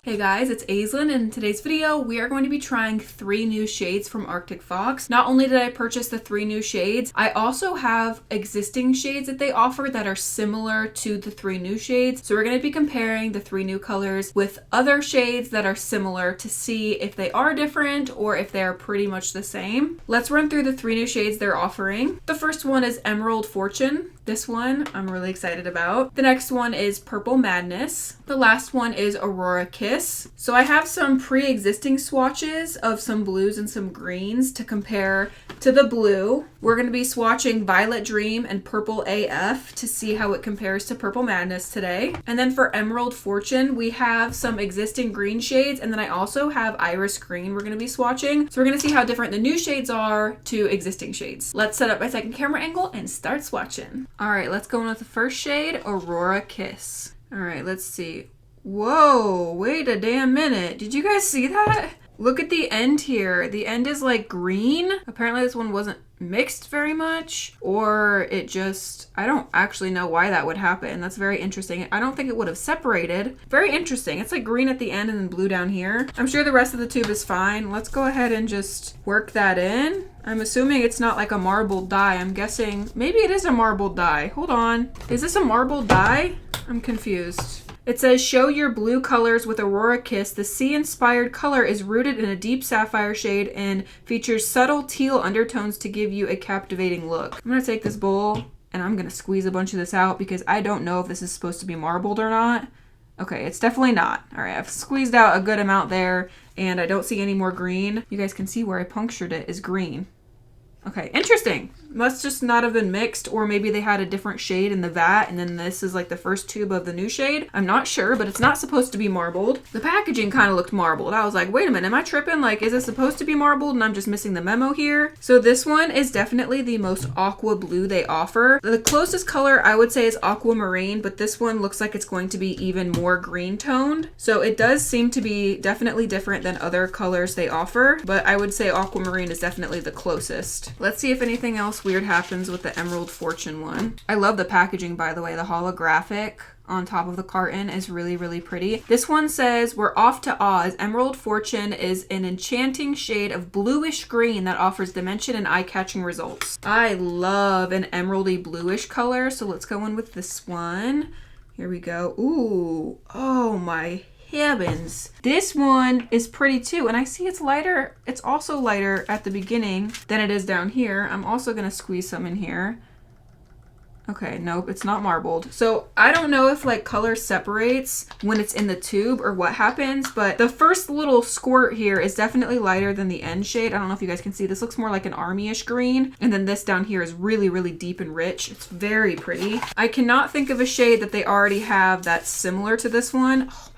Hey guys, it's Aislinn, and in today's video we are going to be trying 3 new shades from Arctic Fox. Not only did I purchase the 3 new shades, I also have existing shades that they offer that are similar to the 3 new shades. So we're going to be comparing the 3 new colors with other shades that are similar to see if they are different or if they are pretty much the same. Let's run through the 3 new shades they're offering. The first one is Emerald Fortune. This one I'm really excited about. The next one is Purple Madness. The last one is Aurora Kiss. So I have some pre-existing swatches of some blues and some greens to compare to the blue. We're going to be swatching Violet Dream and Purple AF to see how it compares to Purple Madness today. And then for Emerald Fortune, we have some existing green shades, and then I also have Iris Green we're going to be swatching. So we're going to see how different the new shades are to existing shades. Let's set up my second camera angle and start swatching. All right, let's go in with the first shade, Aurora Kiss. All right, let's see. Whoa, wait a damn minute. Did you guys see that? Look at the end here. The end is like green. Apparently this one wasn't mixed very much, or it just, I don't actually know why that would happen. That's very interesting. I don't think it would have separated. Very interesting. It's like green at the end and then blue down here. I'm sure the rest of the tube is fine. Let's go ahead and just work that in. I'm assuming it's not like a marbled dye. I'm guessing maybe it is a marbled dye. Hold on. Is this a marbled dye? I'm confused. It says, show your blue colors with Aurora Kiss. The sea-inspired color is rooted in a deep sapphire shade and features subtle teal undertones to give you a captivating look. I'm going to take this bowl and I'm going to squeeze a bunch of this out because I don't know if this is supposed to be marbled or not. Okay, it's definitely not. All right, I've squeezed out a good amount there and I don't see any more green. You guys can see where I punctured it is green. Okay, interesting. Must just not have been mixed, or maybe they had a different shade in the vat and then this is like the first tube of the new shade. I'm not sure, but it's not supposed to be marbled. The packaging kind of looked marbled. I was like, wait a minute, am I tripping? Like, is it supposed to be marbled and I'm just missing the memo here? So this one is definitely the most aqua blue they offer. The closest color I would say is aquamarine, but this one looks like it's going to be even more green toned. So it does seem to be definitely different than other colors they offer, but I would say aquamarine is definitely the closest. Let's see if anything else weird happens with the Emerald Fortune one. I love the packaging, by the way. The holographic on top of the carton is really, really pretty. This one says, we're off to Oz. Emerald Fortune is an enchanting shade of bluish green that offers dimension and eye-catching results. I love an emeraldy bluish color, so let's go in with this one. Here we go. Ooh, oh my heavens. This one is pretty too, and I see it's lighter. It's also lighter at the beginning than it is down here. I'm also gonna squeeze some in here. Okay, nope, it's not marbled. So I don't know if like color separates when it's in the tube or what happens, but the first little squirt here is definitely lighter than the end shade. I don't know if you guys can see. This looks more like an army-ish green. And then this down here is really, really deep and rich. It's very pretty. I cannot think of a shade that they already have that's similar to this one. Oh,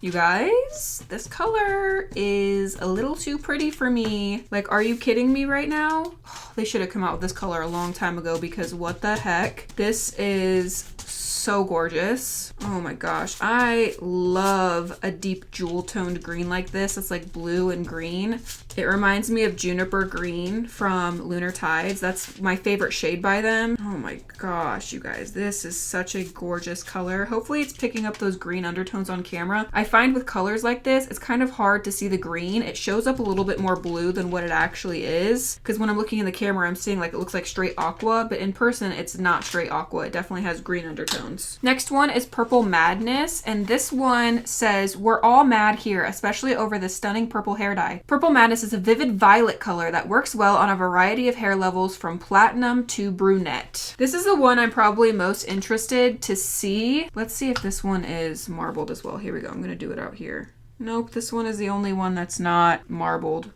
you guys, this color is a little too pretty for me. Like, are you kidding me right now? Oh, they should have come out with this color a long time ago because what the heck? This is so gorgeous. Oh my gosh. I love a deep jewel toned green like this. It's like blue and green. It reminds me of Juniper Green from Lunar Tides. That's my favorite shade by them. Oh my gosh, you guys, this is such a gorgeous color. Hopefully it's picking up those green undertones on camera. I find with colors like this, it's kind of hard to see the green. It shows up a little bit more blue than what it actually is. Because when I'm looking in the camera, I'm seeing like it looks like straight aqua, but in person, it's not straight aqua. It definitely has green undertones. Next one is Purple Madness, and this one says, we're all mad here, especially over this stunning purple hair dye. Purple Madness is a vivid violet color that works well on a variety of hair levels from platinum to brunette. This is the one I'm probably most interested to see. Let's see if this one is marbled as well. Here we go. I'm gonna do it out here. Nope, this one is the only one that's not marbled.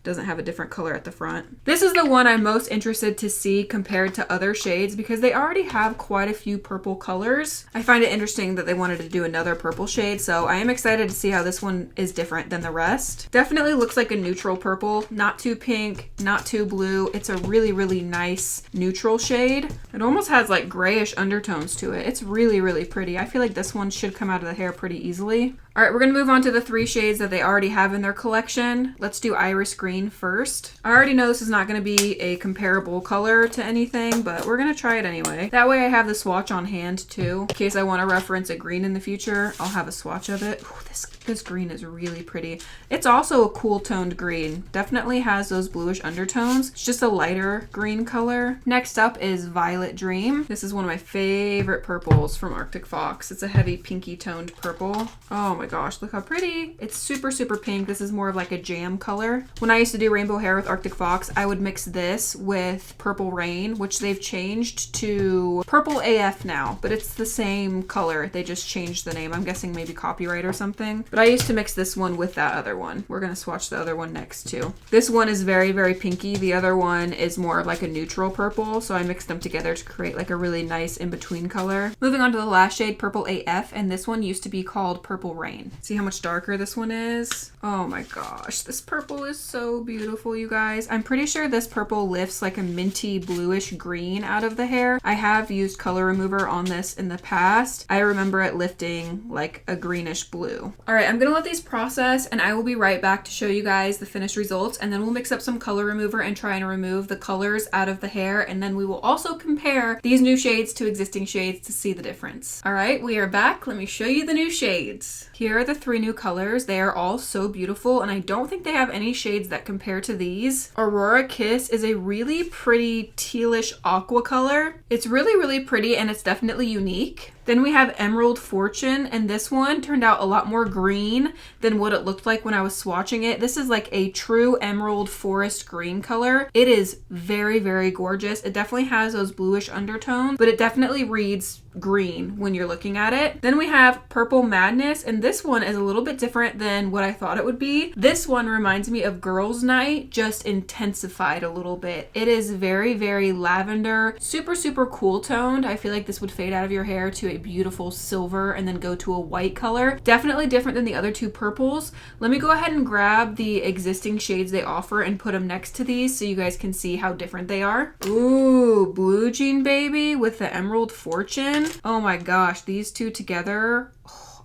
Doesn't have a different color at the front. This is the one I'm most interested to see compared to other shades because they already have quite a few purple colors. I find it interesting that they wanted to do another purple shade, so I am excited to see how this one is different than the rest. Definitely looks like a neutral purple, not too pink, not too blue. It's a really, really nice neutral shade. It almost has like grayish undertones to it. It's really, really pretty. I feel like this one should come out of the hair pretty easily. All right, we're gonna move on to the 3 shades that they already have in their collection. Let's do Iris Green first. I already know this is not gonna be a comparable color to anything, but we're gonna try it anyway. That way I have the swatch on hand too. In case I wanna reference a green in the future, I'll have a swatch of it. Ooh, this green is really pretty. It's also a cool toned green. Definitely has those bluish undertones. It's just a lighter green color. Next up is Violet Dream. This is one of my favorite purples from Arctic Fox. It's a heavy pinky toned purple. Oh my gosh, look how pretty. It's super, super pink. This is more of like a jam color. When I used to do rainbow hair with Arctic Fox, I would mix this with Purple Rain, which they've changed to Purple AF now, but it's the same color. They just changed the name. I'm guessing maybe copyright or something. But I used to mix this one with that other one. We're gonna swatch the other one next too. This one is very, very pinky. The other one is more of like a neutral purple. So I mixed them together to create like a really nice in-between color. Moving on to the last shade, Purple AF, and this one used to be called Purple Rain. See how much darker this one is? Oh my gosh, this purple is so beautiful, you guys. I'm pretty sure this purple lifts like a minty bluish green out of the hair. I have used color remover on this in the past. I remember it lifting like a greenish blue. All right, I'm gonna let these process and I will be right back to show you guys the finished results, and then we'll mix up some color remover and try and remove the colors out of the hair, and then we will also compare these new shades to existing shades to see the difference. All right, we are back. Let me show you the new shades. Here are the 3 new colors. They are all so beautiful, and I don't think they have any shades that compare to these. Aurora Kiss is a really pretty tealish aqua color. It's really, really pretty, and it's definitely unique. Then we have Emerald Fortune, and this one turned out a lot more green than what it looked like when I was swatching it. This is like a true emerald forest green color. It is very, very gorgeous. It definitely has those bluish undertones, but it definitely reads green when you're looking at it. Then we have Purple Madness, and this one is a little bit different than what I thought it would be. This one reminds me of Girls Night, just intensified a little bit. It is very, very lavender, super, super cool toned. I feel like this would fade out of your hair to a beautiful silver and then go to a white color. Definitely different than the other 2 purples. Let me go ahead and grab the existing shades they offer and put them next to these so you guys can see how different they are. Ooh, Blue Jean Baby with the Emerald Fortune. Oh my gosh, these 2 together,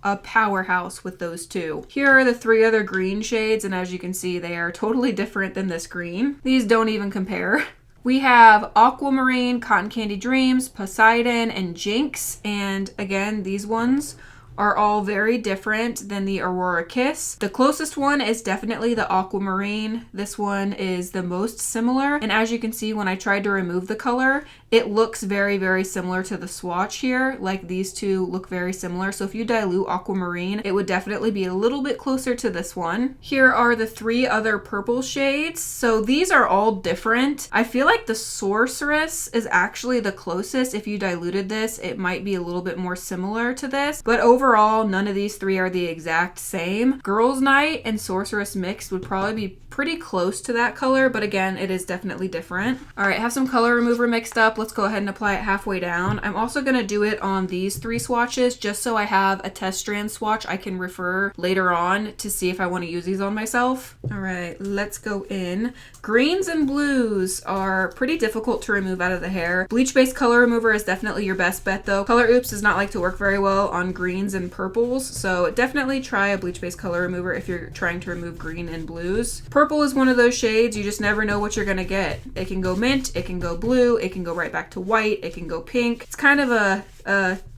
a powerhouse with those 2. Here are the 3 other green shades, and as you can see, they are totally different than this green. These don't even compare. We have Aquamarine, Cotton Candy Dreams, Poseidon, and Jinx, and again, these ones are all very different than the Aurora Kiss. The closest one is definitely the Aquamarine. This one is the most similar, and as you can see, when I tried to remove the color, it looks very, very similar to the swatch here. Like, these 2 look very similar. So if you dilute Aquamarine, it would definitely be a little bit closer to this one. Here are the 3 other purple shades. So these are all different. I feel like the Sorceress is actually the closest. If you diluted this, it might be a little bit more similar to this. But overall, none of these 3 are the exact same. Girls Night and Sorceress mixed would probably be pretty close to that color, but again, it is definitely different. All right, I have some color remover mixed up. Let's go ahead and apply it halfway down. I'm also gonna do it on these 3 swatches just so I have a test strand swatch I can refer later on to see if I wanna use these on myself. All right, let's go in. Greens and blues are pretty difficult to remove out of the hair. Bleach-based color remover is definitely your best bet though. Color Oops does not like to work very well on greens and purples, so definitely try a bleach-based color remover if you're trying to remove green and blues. Purple is one of those shades you just never know what you're gonna get. It can go mint, it can go blue, it can go right back to white, it can go pink. It's kind of a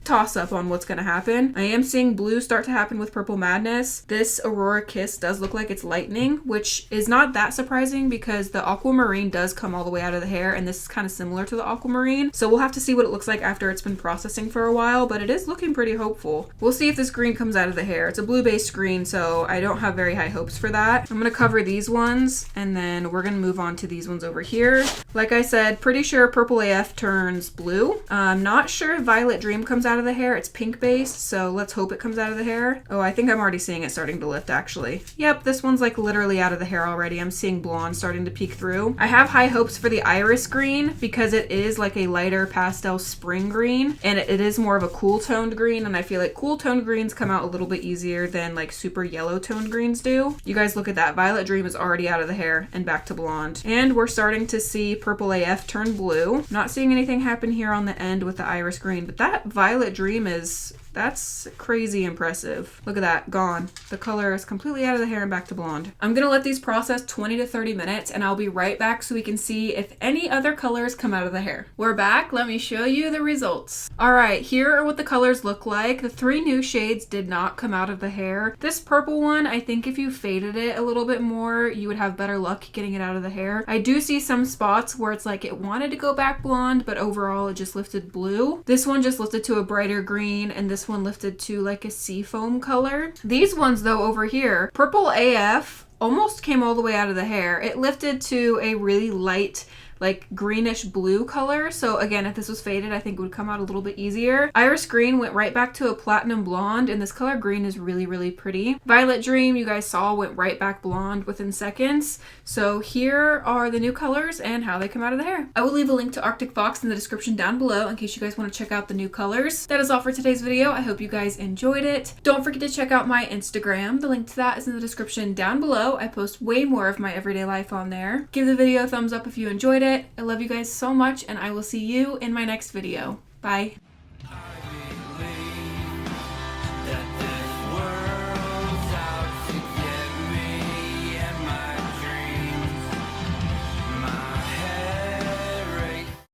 toss up on what's gonna happen. I am seeing blue start to happen with Purple Madness. This Aurora Kiss does look like it's lightning, which is not that surprising because the Aquamarine does come all the way out of the hair, and this is kind of similar to the Aquamarine. So we'll have to see what it looks like after it's been processing for a while, but it is looking pretty hopeful. We'll see if this green comes out of the hair. It's a blue-based green, so I don't have very high hopes for that. I'm gonna cover these ones, and then we're gonna move on to these ones over here. Like I said, pretty sure Purple AF turns blue. I'm not sure if Violet Dream comes out of the hair. It's pink based, so let's hope it comes out of the hair. Oh, I think I'm already seeing it starting to lift actually. Yep, this one's like literally out of the hair already. I'm seeing blonde starting to peek through. I have high hopes for the Iris Green because it is like a lighter pastel spring green, and it is more of a cool toned green, and I feel like cool toned greens come out a little bit easier than like super yellow toned greens do. You guys look at that. Violet Dream is already out of the hair and back to blonde. And we're starting to see Purple AF turn blue. Not seeing anything happen here on the end with the Iris Green, but that Violet Dream is That's crazy impressive. Look at that, gone. The color is completely out of the hair and back to blonde. I'm gonna let these process 20 to 30 minutes and I'll be right back so we can see if any other colors come out of the hair. We're back, let me show you the results. All right, here are what the colors look like. The 3 new shades did not come out of the hair. This purple one, I think if you faded it a little bit more, you would have better luck getting it out of the hair. I do see some spots where it's like it wanted to go back blonde, but overall it just lifted blue. This one just lifted to a brighter green, and this one lifted to like a seafoam color. These ones though over here, purple AF almost came all the way out of the hair. It lifted to a really light like greenish blue color. So again, if this was faded, I think it would come out a little bit easier. Iris green went right back to a platinum blonde, and this color green is really, really pretty. Violet dream, you guys saw, went right back blonde within seconds. So here are the new colors and how they come out of the hair. I will leave a link to Arctic Fox in the description down below in case you guys want to check out the new colors. That is all for today's video. I hope you guys enjoyed it. Don't forget to check out my Instagram. The link to that is in the description down below. I post way more of my everyday life on there. Give the video a thumbs up if you enjoyed it. I love you guys so much, and I will see you in my next video. Bye.